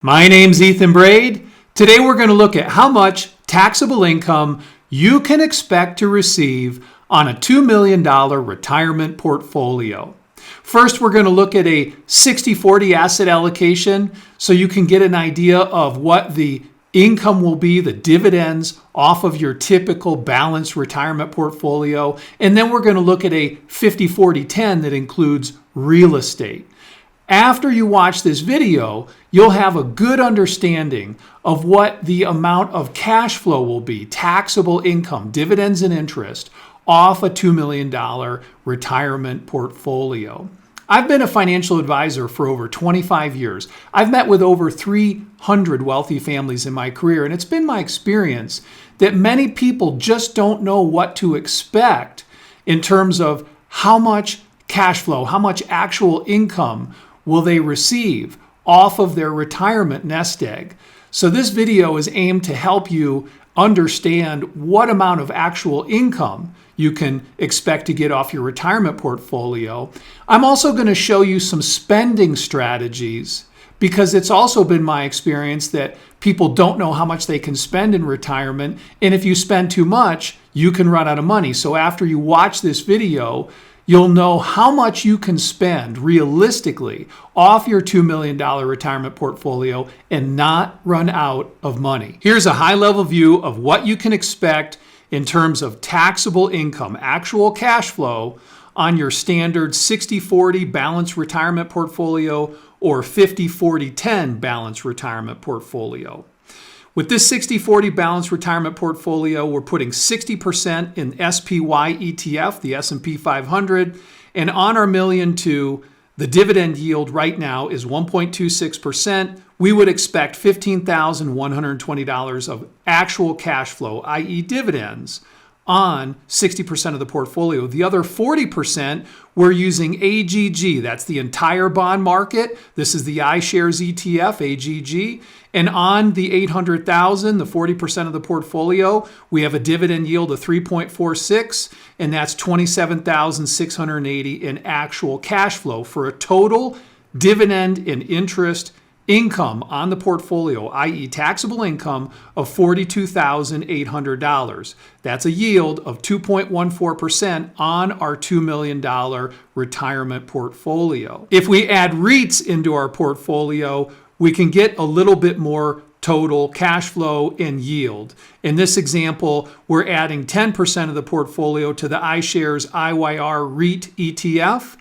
My name's Ethan Braid. Today we're going to look at how much taxable income you can expect to receive on a $2 million retirement portfolio. First, we're going to look at a 60-40 asset allocation so you can get an idea of what the income will be, the dividends off of your typical balanced retirement portfolio. And then we're going to look at a 50-40-10 that includes real estate. After you watch this video, you'll have a good understanding of what the amount of cash flow will be, taxable income, dividends and interest, off a $2 million retirement portfolio. I've been a financial advisor for over 25 years. I've met with over 300 wealthy families in my career, and it's been my experience that many people just don't know what to expect in terms of how much cash flow, how much actual income will they receive off of their retirement nest egg. So this video is aimed to help you understand what amount of actual income you can expect to get off your retirement portfolio. I'm also going to show you some spending strategies because it's also been my experience that people don't know how much they can spend in retirement. And if you spend too much, you can run out of money. So after you watch this video, you'll know how much you can spend realistically off your $2 million retirement portfolio and not run out of money. Here's a high-level view of what you can expect in terms of taxable income, actual cash flow on your standard 60-40 balanced retirement portfolio or 50-40-10 balanced retirement portfolio. With this 60-40 balanced retirement portfolio, we're putting 60% in SPY ETF, the S&P 500, and on our $1.2 million, the dividend yield right now is 1.26%. We would expect $15,120 of actual cash flow, i.e. dividends, on 60% of the portfolio. The other 40%, we're using AGG. That's the entire bond market. This is the iShares ETF, AGG. And on the $800,000, the 40% of the portfolio, we have a dividend yield of 3.46, and that's $27,680 in actual cash flow for a total dividend and interest income on the portfolio, i.e. taxable income of $42,800. That's a yield of 2.14% on our $2 million retirement portfolio. If we add REITs into our portfolio, we can get a little bit more total cash flow and yield. In this example, we're adding 10% of the portfolio to the iShares IYR REIT ETF.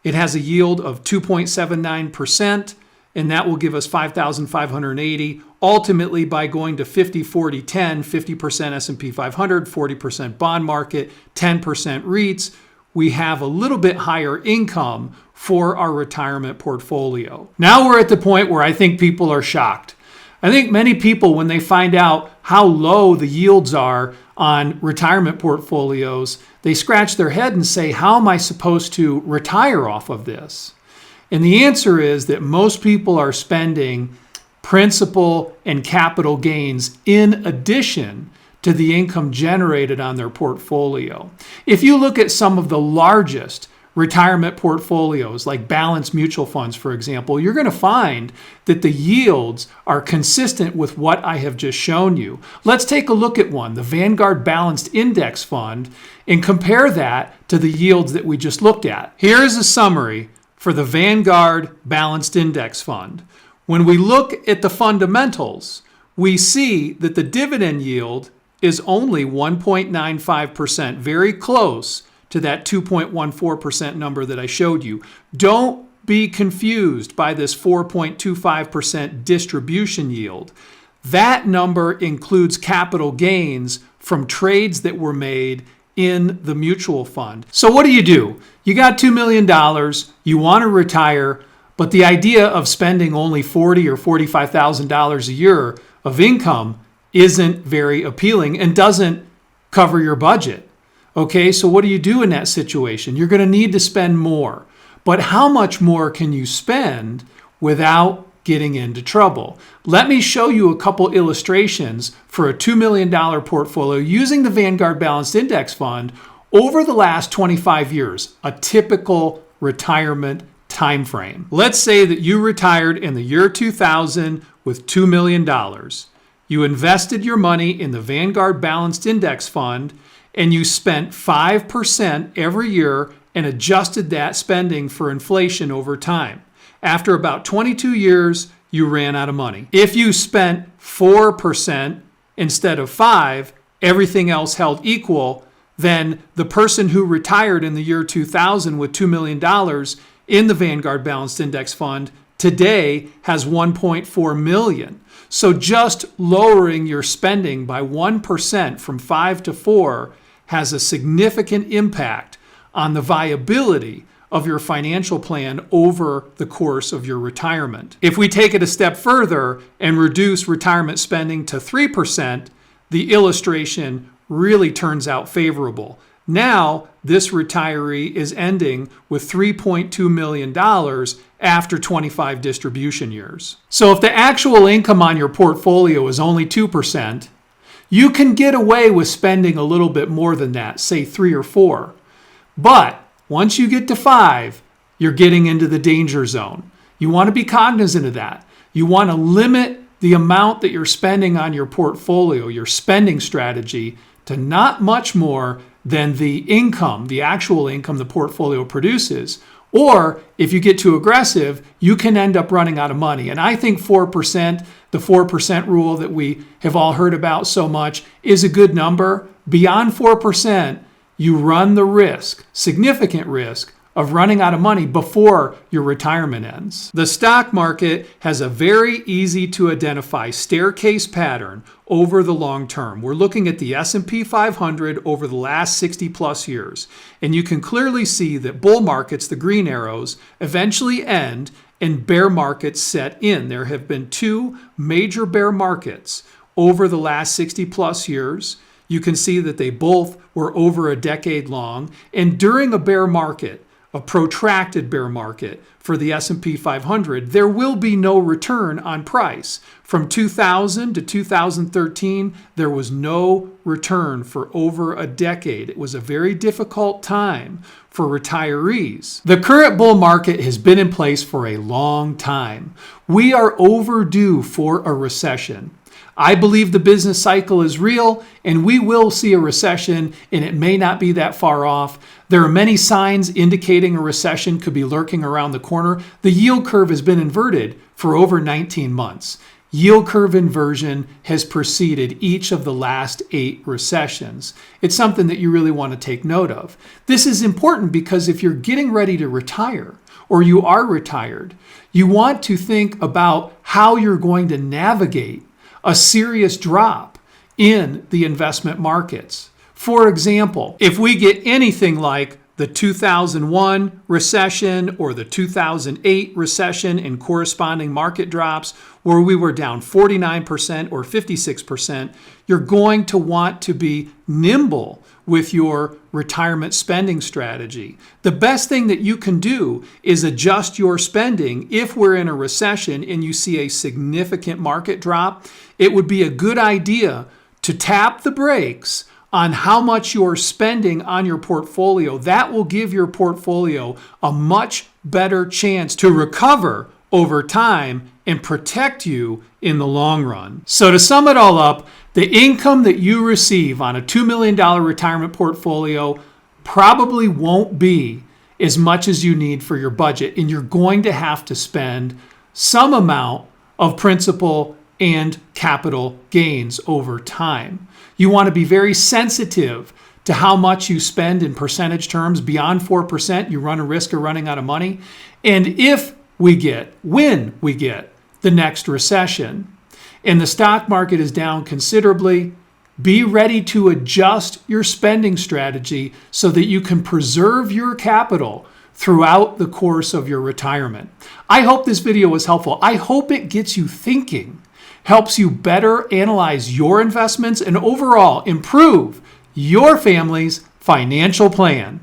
It has a yield of 2.79%. And that will give us $5,580. Ultimately, by going to 50-40-10, 50% S&P 500, 40% bond market, 10% REITs, we have a little bit higher income for our retirement portfolio. Now we're at the point where I think people are shocked. I think many people, when they find out how low the yields are on retirement portfolios, they scratch their head and say, how am I supposed to retire off of this? And the answer is that most people are spending principal and capital gains in addition to the income generated on their portfolio. If you look at some of the largest retirement portfolios, like balanced mutual funds, for example, you're going to find that the yields are consistent with what I have just shown you. Let's take a look at one, the Vanguard Balanced Index Fund, and compare that to the yields that we just looked at. Here's a summary for the Vanguard Balanced Index Fund. When we look at the fundamentals, we see that the dividend yield is only 1.95%, very close to that 2.14% number that I showed you. Don't be confused by this 4.25% distribution yield. That number includes capital gains from trades that were made in the mutual fund. So what do? You got $2 million, you want to retire, but the idea of spending only $40,000 or $45,000 a year of income isn't very appealing and doesn't cover your budget. Okay, so what do you do in that situation? You're going to need to spend more. But how much more can you spend without getting into trouble? Let me show you a couple illustrations for a $2 million portfolio using the Vanguard Balanced Index Fund over the last 25 years, a typical retirement time frame. Let's say that you retired in the year 2000 with $2 million. You invested your money in the Vanguard Balanced Index Fund, and you spent 5% every year and adjusted that spending for inflation over time. After about 22 years, you ran out of money. If you spent 4% instead of 5%, everything else held equal, then the person who retired in the year 2000 with $2 million in the Vanguard Balanced Index Fund today has $1.4 million. So just lowering your spending by 1% from 5 to 4 has a significant impact on the viability of your financial plan over the course of your retirement. If we take it a step further and reduce retirement spending to 3%, the illustration really turns out favorable. Now, this retiree is ending with $3.2 million after 25 distribution years. So if the actual income on your portfolio is only 2%, you can get away with spending a little bit more than that, say 3 or 4. But once you get to 5, you're getting into the danger zone. You want to be cognizant of that. You want to limit the amount that you're spending on your portfolio, your spending strategy, to not much more than the income, the actual income the portfolio produces. Or if you get too aggressive, you can end up running out of money. And I think 4%, the 4% rule that we have all heard about so much, is a good number. Beyond 4%, you run the risk, significant risk, of running out of money before your retirement ends. The stock market has a very easy to identify staircase pattern over the long term. We're looking at the S&P 500 over the last 60 plus years. And you can clearly see that bull markets, the green arrows, eventually end and bear markets set in. There have been 2 major bear markets over the last 60 plus years. You can see that they both were over a decade long. And during a bear market, a protracted bear market for the S&P 500, there will be no return on price. From 2000 to 2013, there was no return for over a decade. It was a very difficult time for retirees. The current bull market has been in place for a long time. We are overdue for a recession. I believe the business cycle is real, and we will see a recession, and it may not be that far off. There are many signs indicating a recession could be lurking around the corner. The yield curve has been inverted for over 19 months. Yield curve inversion has preceded each of the last 8 recessions. It's something that you really want to take note of. This is important because if you're getting ready to retire, or you are retired, you want to think about how you're going to navigate a serious drop in the investment markets. For example, if we get anything like the 2001 recession or the 2008 recession and corresponding market drops where we were down 49% or 56%, you're going to want to be nimble with your retirement spending strategy. The best thing that you can do is adjust your spending if we're in a recession and you see a significant market drop. It would be a good idea to tap the brakes on how much you're spending on your portfolio. That will give your portfolio a much better chance to recover over time and protect you in the long run. So to sum it all up, the income that you receive on a $2 million retirement portfolio probably won't be as much as you need for your budget, and you're going to have to spend some amount of principal and capital gains over time. You want to be very sensitive to how much you spend in percentage terms. Beyond 4%, you run a risk of running out of money. And when we get the next recession and the stock market is down considerably, be ready to adjust your spending strategy so that you can preserve your capital throughout the course of your retirement. I hope this video was helpful. I hope it gets you thinking, helps you better analyze your investments, and overall improve your family's financial plan.